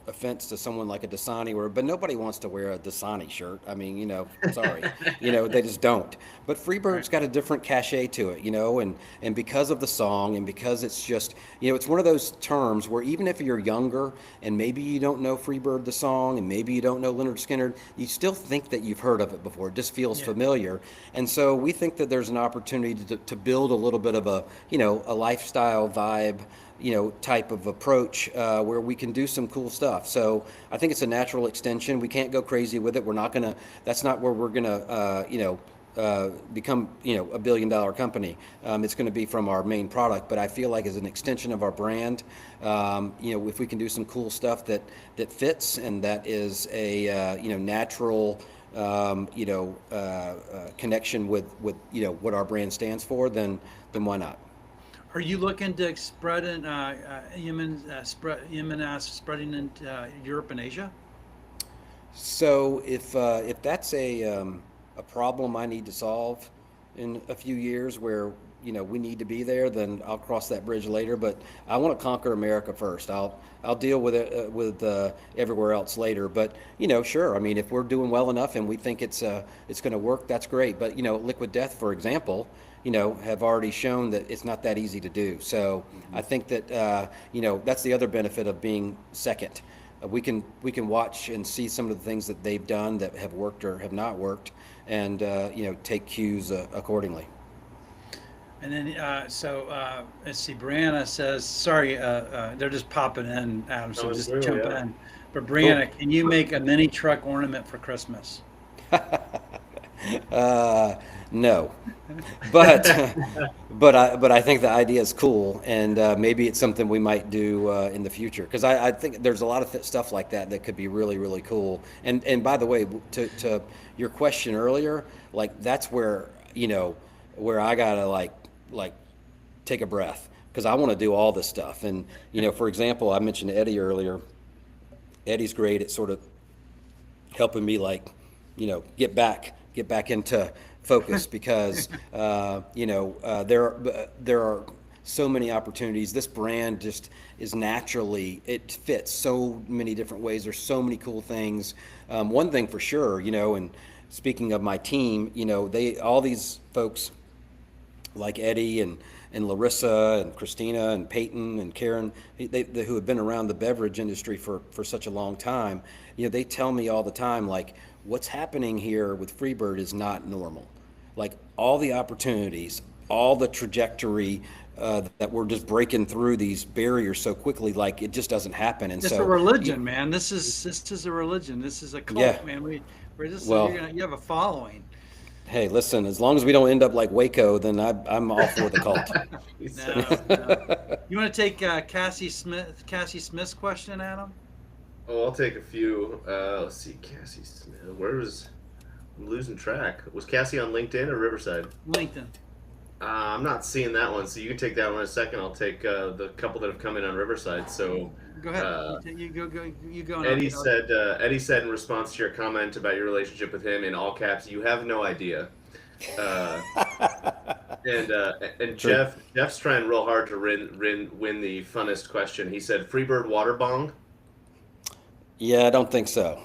offense to someone like a Dasani, but nobody wants to wear a Dasani shirt. I mean, sorry, they just don't. But Freebird's got a different cachet to it, and because of the song and because it's just, it's one of those terms where even if you're younger and maybe you don't know Freebird the song and maybe you don't know Leonard Skinner, you still think that you've heard of it before. It just feels familiar. And so we think that there's an opportunity to build a little bit of a, a lifestyle vibe, type of approach where we can do some cool stuff. So I think it's a natural extension. We can't go crazy with it. We're not gonna. That's not where we're gonna, become, a billion-dollar company. It's going to be from our main product, but I feel like as an extension of our brand, if we can do some cool stuff that fits and that is a natural, connection with what our brand stands for, then why not? Are you looking to spread in spreading into Europe and Asia? So if that's a problem I need to solve in a few years where we need to be there, then I'll cross that bridge later. But I want to conquer America first. I'll deal with it with everywhere else later. But sure. I mean, if we're doing well enough and we think it's going to work, that's great. But Liquid Death, for example, have already shown that it's not that easy to do. So I think that that's the other benefit of being second. We can watch and see some of the things that they've done that have worked or have not worked, and take cues accordingly. And then let's see. Brianna says, "Sorry, they're just popping in, Adam. So just jump in." But Brianna, cool. Can you make a mini truck ornament for Christmas? No, but I think the idea is cool, and maybe it's something we might do in the future, because I think there's a lot of stuff like that could be really, really cool. And by the way, to your question earlier, like that's where where I gotta like take a breath, because I want to do all this stuff. And for example, I mentioned Eddie earlier. Eddie's great at sort of helping me get back into focus, because there are so many opportunities. This brand just is naturally, it fits so many different ways. There's so many cool things. One thing for sure, and speaking of my team, all these folks like Eddie and Larissa and Christina and Peyton and Karen, who have been around the beverage industry for such a long time, they tell me all the time, like, what's happening here with Freebird is not normal. Like, all the opportunities, all the trajectory that we're just breaking through these barriers so quickly, like it just doesn't happen. And it's a religion, man. This is a religion. This is a cult, man. We're just you have a following. Hey, listen, as long as we don't end up like Waco, then I'm all for the cult. No. You want to take Cassie Smith's question, Adam? Oh, I'll take a few. Let's see, Cassie Smith. I'm losing track. Was Cassie on LinkedIn or Riverside? LinkedIn. I'm not seeing that one, so you can take that one in a second. I'll take the couple that have come in on Riverside. So go ahead. You go. Eddie said in response to your comment about your relationship with him, in all caps, "You have no idea." And Jeff's trying real hard to win the funnest question. He said, "Freebird water bong." Yeah, I don't think so.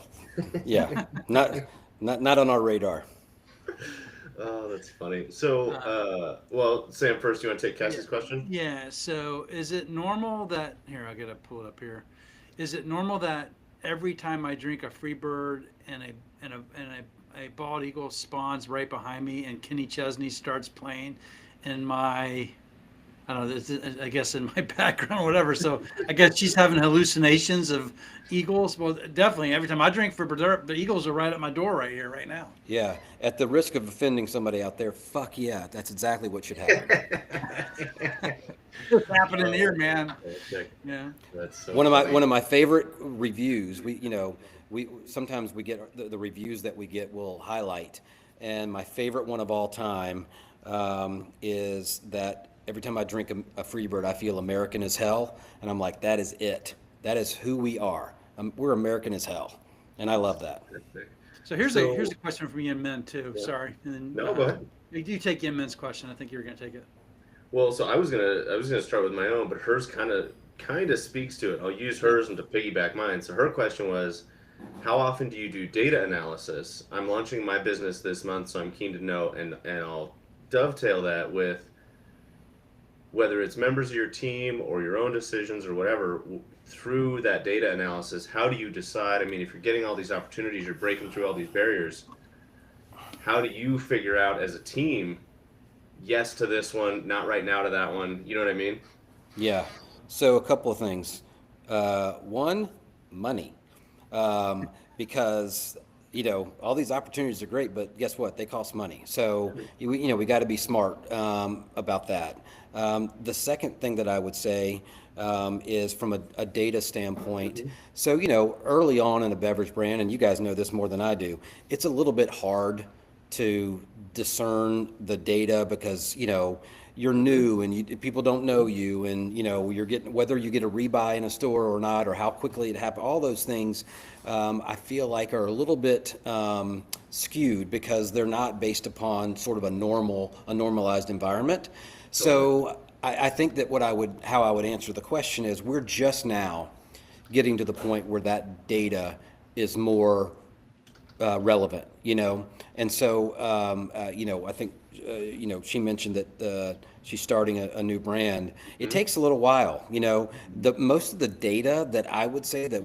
Yeah, not on our radar. Oh, that's funny. So, well, Sam, first, you want to take Cassie's question? Yeah. So, is it normal that I gotta pull it up here. Is it normal that every time I drink a Freebird and a bald eagle spawns right behind me, and Kenny Chesney starts playing in my, I don't know, I guess in my background, or whatever. So I guess she's having hallucinations of eagles. Well, definitely every time I drink Freebird, the eagles are right at my door right here, right now. Yeah. At the risk of offending somebody out there, fuck yeah, that's exactly what should happen. It's happening here, man. Yeah. That's so one of my favorite reviews. We sometimes we get the reviews that we get will highlight, and my favorite one of all time is that every time I drink a Freebird, I feel American as hell, and I'm like, that is it. That is who we are. We're American as hell, and I love that. So here's a question from Yin Min too. Yeah. Sorry. And then, no, go ahead. You take Yin Min's question. I think you were going to take it. Well, so I was gonna start with my own, but hers kind of kind of speaks to it. I'll use hers and to piggyback mine. So her question was, how often do you do data analysis? I'm launching my business this month, so I'm keen to know, and I'll dovetail that with whether it's members of your team or your own decisions or whatever, through that data analysis, how do you decide? I mean, if you're getting all these opportunities, you're breaking through all these barriers, how do you figure out as a team, yes to this one, not right now to that one? You know what I mean? Yeah. So a couple of things. One, money. Because all these opportunities are great, but guess what? They cost money. So we got to be smart about that. The second thing that I would say is from a data standpoint. So early on in a beverage brand, and you guys know this more than I do, it's a little bit hard to discern the data because you're new and people don't know you, and you're getting, whether you get a rebuy in a store or not, or how quickly it happens, all those things I feel like are a little bit skewed because they're not based upon sort of a normalized environment. So I think that how I would answer the question is, we're just now getting to the point where that data is more relevant, and so I think she mentioned that she's starting a new brand. It takes a little while. Most of the data that I would say that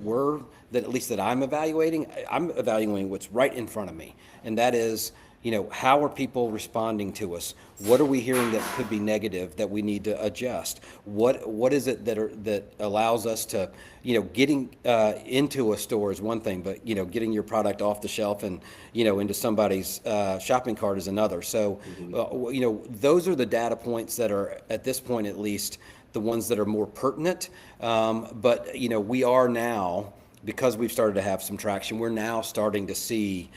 at least that I'm evaluating what's right in front of me, and that is, how are people responding to us? What are we hearing that could be negative that we need to adjust? What is it that allows us to, getting into a store is one thing, but getting your product off the shelf and into somebody's shopping cart is another. So those are the data points that are, at this point at least, the ones that are more pertinent. But we are now, because we've started to have some traction, we're now starting to see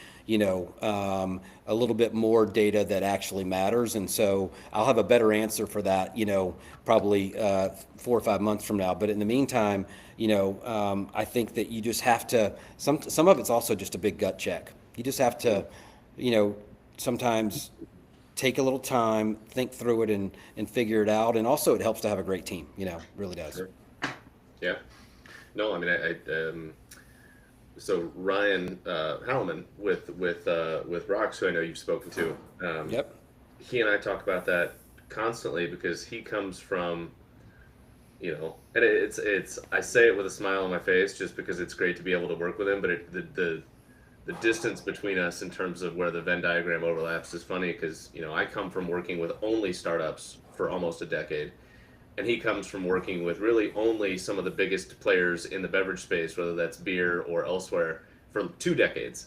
a little bit more data that actually matters. And so I'll have a better answer for that, probably 4 or 5 months from now. But in the meantime, I think that you just have to, some of it's also just a big gut check. You just have to, sometimes take a little time, think through it and figure it out. And also it helps to have a great team, really does. Sure. Yeah. No, I mean, so Ryan Halleman with Rocks, who I know you've spoken to. Yep. He and I talk about that constantly because he comes from, and it's I say it with a smile on my face just because it's great to be able to work with him. But the distance between us in terms of where the Venn diagram overlaps is funny because I come from working with only startups for almost a decade. And he comes from working with really only some of the biggest players in the beverage space, whether that's beer or elsewhere, for 2 decades.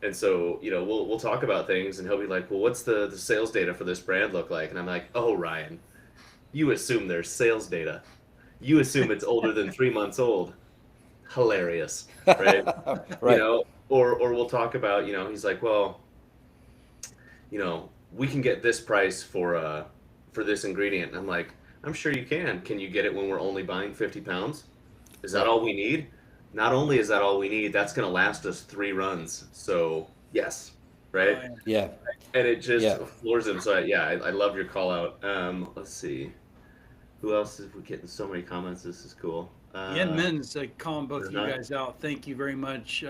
And so, we'll talk about things and he'll be like, well, what's the sales data for this brand look like? And I'm like, oh, Ryan, you assume there's sales data. You assume it's older than 3 months old. Hilarious, right? Right. Or we'll talk about, he's like, well, we can get this price for this ingredient. And I'm like, I'm sure you can. Can you get it when we're only buying 50 pounds? Is that all we need? Not only is that all we need, that's going to last us 3 runs. So, yes, right? Yeah. And it just floors him. So, I love your call out. Let's see. Who else is we getting so many comments? This is cool. Yen Min's calling both of you not- guys out. Thank you very much,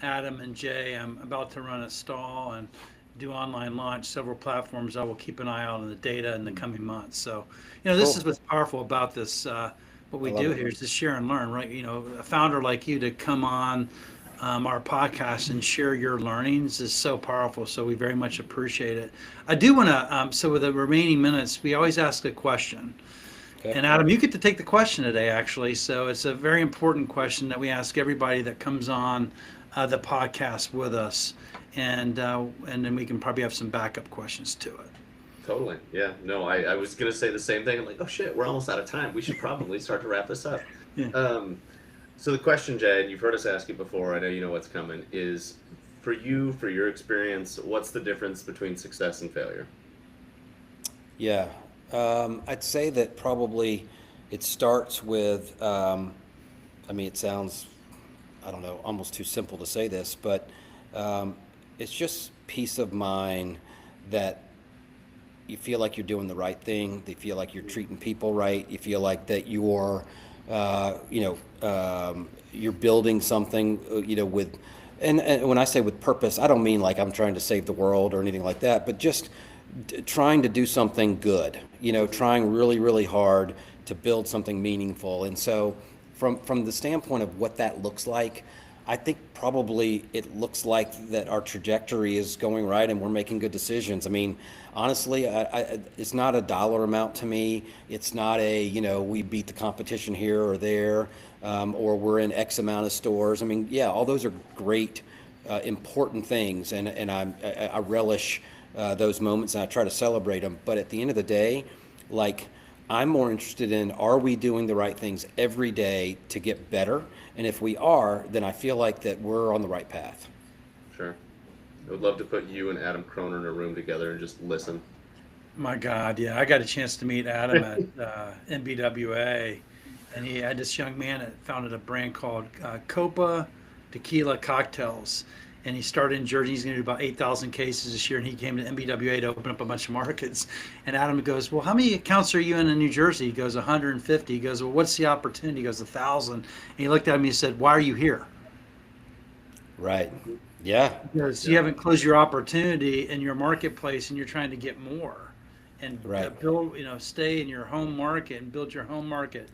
Adam and Jay. I'm about to run a stall and do online launch several platforms. I will keep an eye out on the data in the coming months. So, this Cool. is what's powerful about this. What we I love do it. here is to share and learn, right? A founder like you to come on our podcast and share your learnings is so powerful. So we very much appreciate it. I do want to, so with the remaining minutes, we always ask a question. Okay. And Adam, you get to take the question today, actually. So it's a very important question that we ask everybody that comes on the podcast with us. And then we can probably have some backup questions to it. Totally. Yeah. No, I was going to say the same thing. I'm like, oh, shit, we're almost out of time. We should probably start to wrap this up. Yeah. So the question, Jay, and you've heard us ask it before, I know you know what's coming, is for you, for your experience, what's the difference between success and failure? Yeah, I'd say that probably it starts with, it sounds, I don't know, almost too simple to say this, but it's just peace of mind that you feel like you're doing the right thing. You feel like you're treating people right. You feel like that you're you're building something, with, and when I say with purpose, I don't mean like I'm trying to save the world or anything like that, but just trying to do something good, trying really, really hard to build something meaningful. And so from the standpoint of what that looks like, I think probably it looks like that our trajectory is going right and we're making good decisions. I mean, honestly, it's not a dollar amount to me. It's not we beat the competition here or there, or we're in X amount of stores. I mean, yeah, all those are great, important things, and I relish those moments and I try to celebrate them. But at the end of the day, like, I'm more interested in, are we doing the right things every day to get better? And if we are, then I feel like that we're on the right path. Sure. I would love to put you and Adam Croner in a room together and just listen. My God, yeah, I got a chance to meet Adam at NBWA, and he had this young man that founded a brand called Copa Tequila Cocktails, and he started in Jersey. He's going to do about 8,000 cases this year, and he came to NBWA to open up a bunch of markets. And Adam goes, "Well, how many accounts are you in New Jersey?" He goes, 150. He goes, "Well, what's the opportunity?" He goes, 1,000. And he looked at me and said, "Why are you here?" Right. Yeah. Because you haven't closed your opportunity in your marketplace, and you're trying to get more and Right. build, stay in your home market and build your home market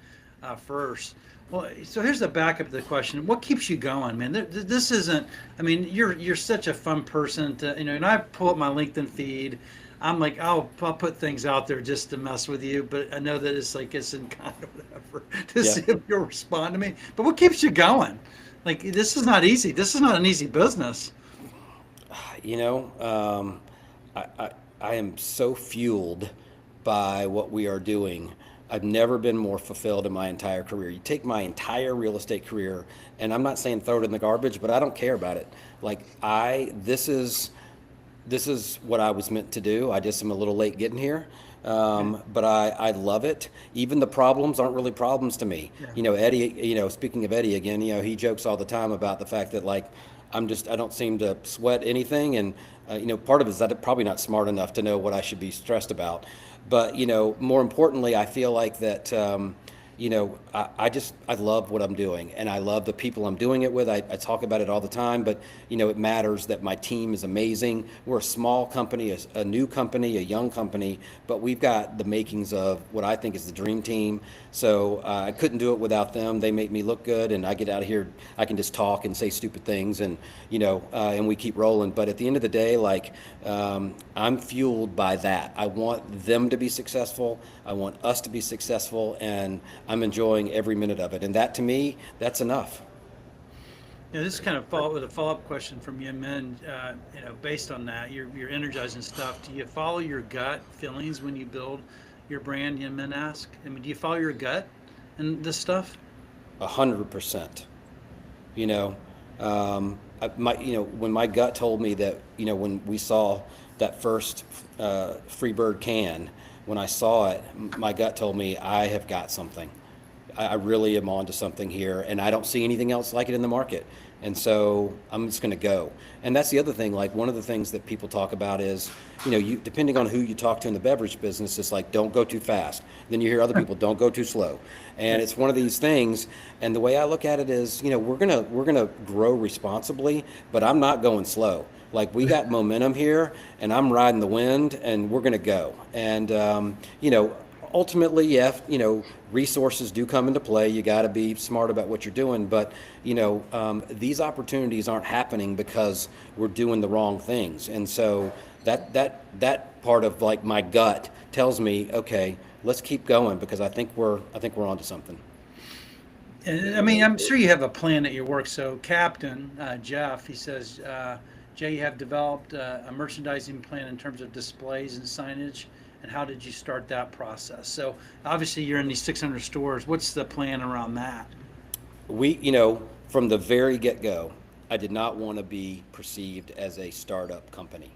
first. Well, so here's the backup to the question: what keeps you going, man? This isn't. I mean, you're such a fun person to, and I pull up my LinkedIn feed. I'm like, I'll put things out there just to mess with you, but I know that it's in kind of whatever to Yeah. see if you'll respond to me. But what keeps you going? Like, this is not easy. This is not an easy business. You know, I am so fueled by what we are doing. I've never been more fulfilled in my entire career. You take my entire real estate career, and I'm not saying throw it in the garbage, but I don't care about it. Like, this is what I was meant to do. I just am a little late getting here. But I love it. Even the problems aren't really problems to me. Yeah. Eddie, speaking of Eddie again, he jokes all the time about the fact that, like, I don't seem to sweat anything. And, part of it is that I'm probably not smart enough to know what I should be stressed about. But, more importantly, I feel like that, I love what I'm doing, and I love the people I'm doing it with. I talk about it all the time, but it matters that my team is amazing. We're a small company, a new company, a young company, but we've got the makings of what I think is the dream team. So I couldn't do it without them. They make me look good, and I get out of here, I can just talk and say stupid things, and and we keep rolling. But at the end of the day, like, I'm fueled by that. I want them to be successful. I want us to be successful, and I'm enjoying every minute of it. And that, to me, that's enough. This is kind of follow with a follow-up question from you, men. Based on that, you're energizing stuff. Do you follow your gut feelings when you build your brand? Young men ask. I mean, do you follow your gut in this stuff? 100%. You know, when my gut told me that, when we saw that first Freebird can, when I saw it, my gut told me I have got something. I really am onto something here, and I don't see anything else like it in the market. And so I'm just going to go. And that's the other thing. Like, one of the things that people talk about is, depending on who you talk to in the beverage business, it's like, don't go too fast. Then you hear other people, don't go too slow. And it's one of these things. And the way I look at it is, we're gonna grow responsibly, but I'm not going slow. Like, we got momentum here, and I'm riding the wind, and we're going to go. And, ultimately, yeah, resources do come into play. You got to be smart about what you're doing. But, these opportunities aren't happening because we're doing the wrong things. And so that part of, like, my gut tells me, okay, let's keep going, because I think we're onto something. And I mean, I'm sure you have a plan at your work. So, Captain Jeff, he says, Jay, you have developed a merchandising plan in terms of displays and signage. And how did you start that process? So obviously you're in these 600 stores. What's the plan around that? We, from the very get-go, I did not want to be perceived as a startup company.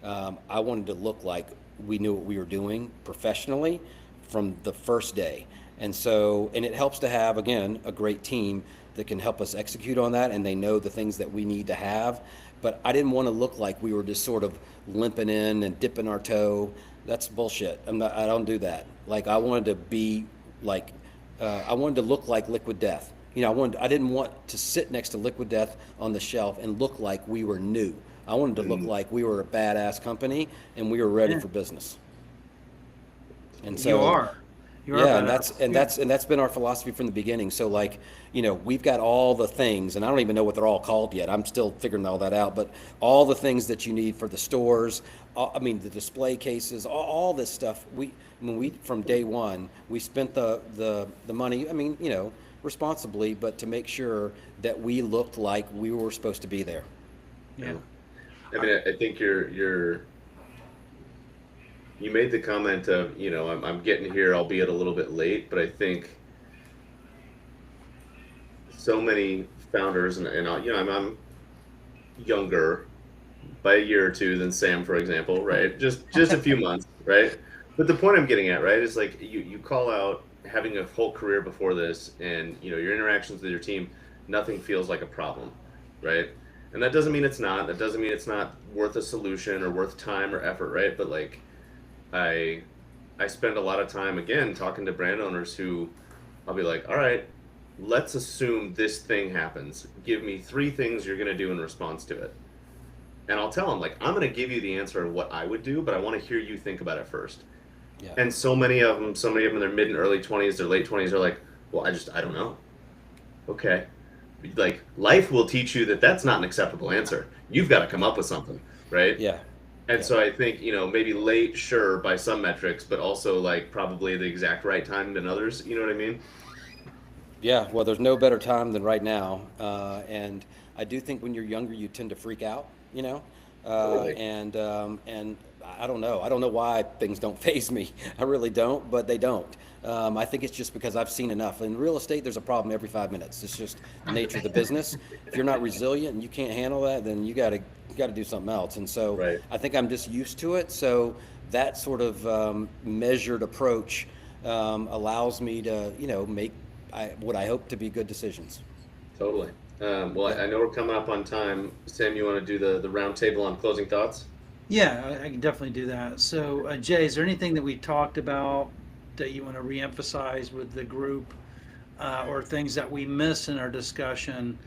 I wanted to look like we knew what we were doing professionally from the first day. And so, and it helps to have, again, a great team that can help us execute on that, and they know the things that we need to have. But I didn't want to look like we were just sort of limping in and dipping our toe. That's bullshit. I don't do that. Like, I wanted to be like I wanted to look like Liquid Death. You know, I didn't want to sit next to Liquid Death on the shelf and look like we were new. I wanted to look like we were a badass company and we were ready Yeah. for business. And You so, are. You are yeah, and badass. that's been our philosophy from the beginning. So like, you know, we've got all the things, and I don't even know what they're all called yet. I'm still figuring all that out. But all the things that you need for the stores, I mean, the display cases, all this stuff. We from day one, we spent the money. I mean, you know, responsibly, but to make sure that we looked like we were supposed to be there. Yeah. I mean, I think you made the comment of, you know, I'm getting here, albeit a little bit late, but I think so many founders, and you know, I'm younger by a year or two than Sam, for example, right? Just a few months, right? But the point I'm getting at, right, is like you call out having a whole career before this, and you know your interactions with your team, nothing feels like a problem, right? And that doesn't mean it's not. That doesn't mean it's not worth a solution or worth time or effort, right? But like I I spend a lot of time again talking to brand owners who I'll be like, all right, let's assume this thing happens. Give me 3 things you're gonna do in response to it. And I'll tell them like I'm gonna give you the answer of what I would do, but I want to hear you think about it first. Yeah. And so many of them in their mid and early 20s, their late 20s are like, well, I don't know. Okay. Like life will teach you that that's not an acceptable answer. You've got to come up with something, right? Yeah. And Yeah. so I think, you know, maybe late, sure, by some metrics, but also like probably the exact right time than others. You know what I mean? Yeah, well, there's no better time than right now. And I do think when you're younger, you tend to freak out, you know? Totally. And I don't know. I don't know why things don't faze me. I really don't, but they don't. I think it's just because I've seen enough. In real estate, there's a problem every 5 minutes. It's just the nature of the business. If you're not resilient and you can't handle that, then you got to do something else. And so Right. I think I'm just used to it. So that sort of measured approach allows me to, you know, make what I hope to be good decisions. Totally. Well, I know we're coming up on time. Sam, you want to do the round table on closing thoughts? Yeah, I can definitely do that. So, Jay, is there anything that we talked about that you want to reemphasize with the group, or things that we missed in our discussion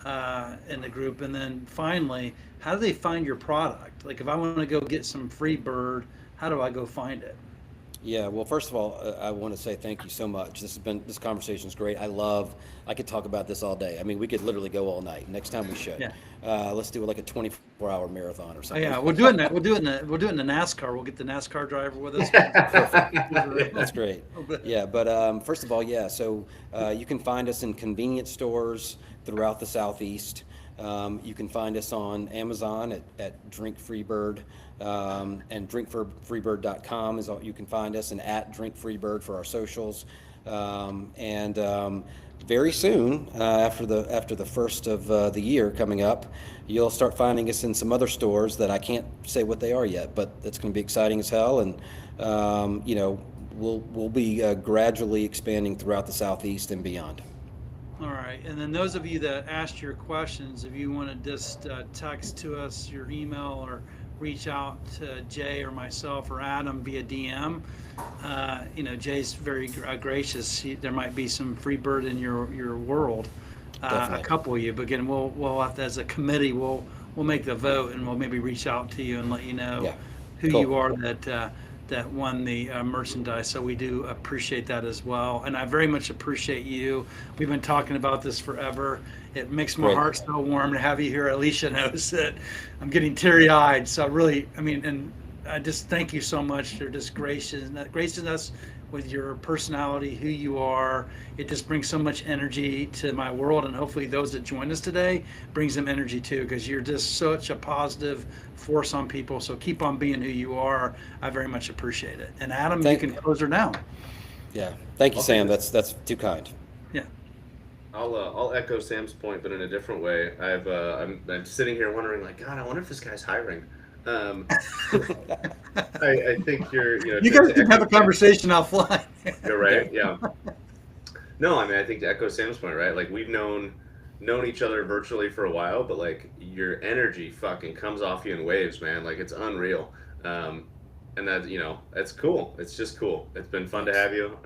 in the group? And then finally, how do they find your product? Like, if I want to go get some free bird, how do I go find it? Yeah, well, first of all, I want to say thank you so much. This conversation is great. I could talk about this all day. I mean, we could literally go all night. Next time we should. Yeah. Let's do like a 24-hour marathon or Oh, something. yeah, we'll do it in that. We'll do it in the NASCAR. We'll get the NASCAR driver with us. That's great. Yeah, but first of all, yeah, so you can find us in convenience stores throughout the Southeast. You can find us on Amazon at Drink Freebird, and drinkfreebird.com is all you can find us, and at Drink Freebird for our socials. And very soon, after the first of the year coming up, you'll start finding us in some other stores that I can't say what they are yet, but it's going to be exciting as hell. And you know, we'll be gradually expanding throughout the Southeast and beyond. All right, and then those of you that asked your questions, if you want to just text to us your email or reach out to Jay or myself or Adam via DM. You know, Jay's very gracious. There might be some free bird in your world, a Definitely. couple of you. But again, we'll have to, as a committee, we'll make the vote and we'll maybe reach out to you and let you know Yeah. who Cool. you are that won the merchandise. So we do appreciate that as well. And I very much appreciate you. We've been talking about this forever. It makes my Great. heart so warm to have you here. Alicia knows that I'm getting teary eyed. So really, I mean, and I just thank you so much for just gracing us with your personality, who you are. It just brings so much energy to my world, and hopefully those that join us today brings them energy too, because you're just such a positive force on people. So keep on being who you are. I very much appreciate it. And Adam, Thank- you can close her down. Yeah. Thank you, Okay. Sam. That's too kind. Yeah. I'll echo Sam's point, but in a different way. I'm sitting here wondering, like, God, I wonder if this guy's hiring. I think You to guys can have a echo- conversation offline. You're right. Yeah. No, I mean, I think to echo Sam's point, right? Like we've known each other virtually for a while, but like your energy fucking comes off you in waves, man. Like it's unreal. And that, you know, that's cool. It's just cool. It's been fun to have you.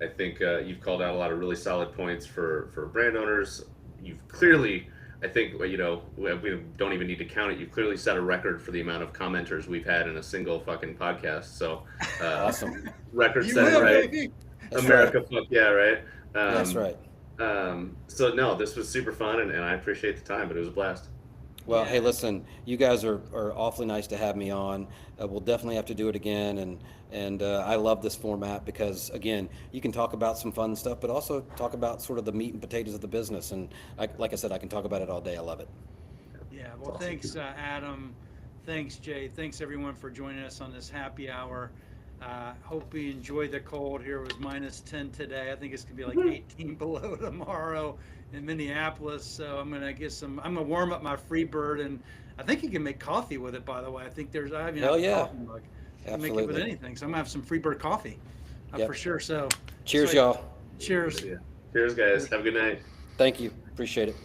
I think you've called out a lot of really solid points for brand owners. You've clearly, I think, we don't even need to count it. You've clearly set a record for the amount of commenters we've had in a single fucking podcast. So Awesome. record You setting, will, right? baby. That's America, fuck yeah, right? That's right. So no, this was super fun, and I appreciate the time, but it was a blast. Well, Yeah. hey, listen, you guys are awfully nice to have me on. We'll definitely have to do it again, and I love this format because again, you can talk about some fun stuff, but also talk about sort of the meat and potatoes of the business. And like I said, I can talk about it all day. I love it. Yeah, well, Awesome. thanks, Adam. Thanks, Jay. Thanks, everyone, for joining us on this happy hour. Hope you enjoy the cold here. It was -10 today. I think it's going to be like 18 below tomorrow in Minneapolis. So I'm going to I'm going to warm up my Freebird. And I think you can make coffee with it, by the way. I think I have Hell a yeah. coffee mug. You can make it with Absolutely. anything. So I'm going to have some Freebird coffee Yep. for sure. So Cheers, so, y'all. Cheers. Yeah. Cheers, guys. Have a good night. Thank you. Appreciate it.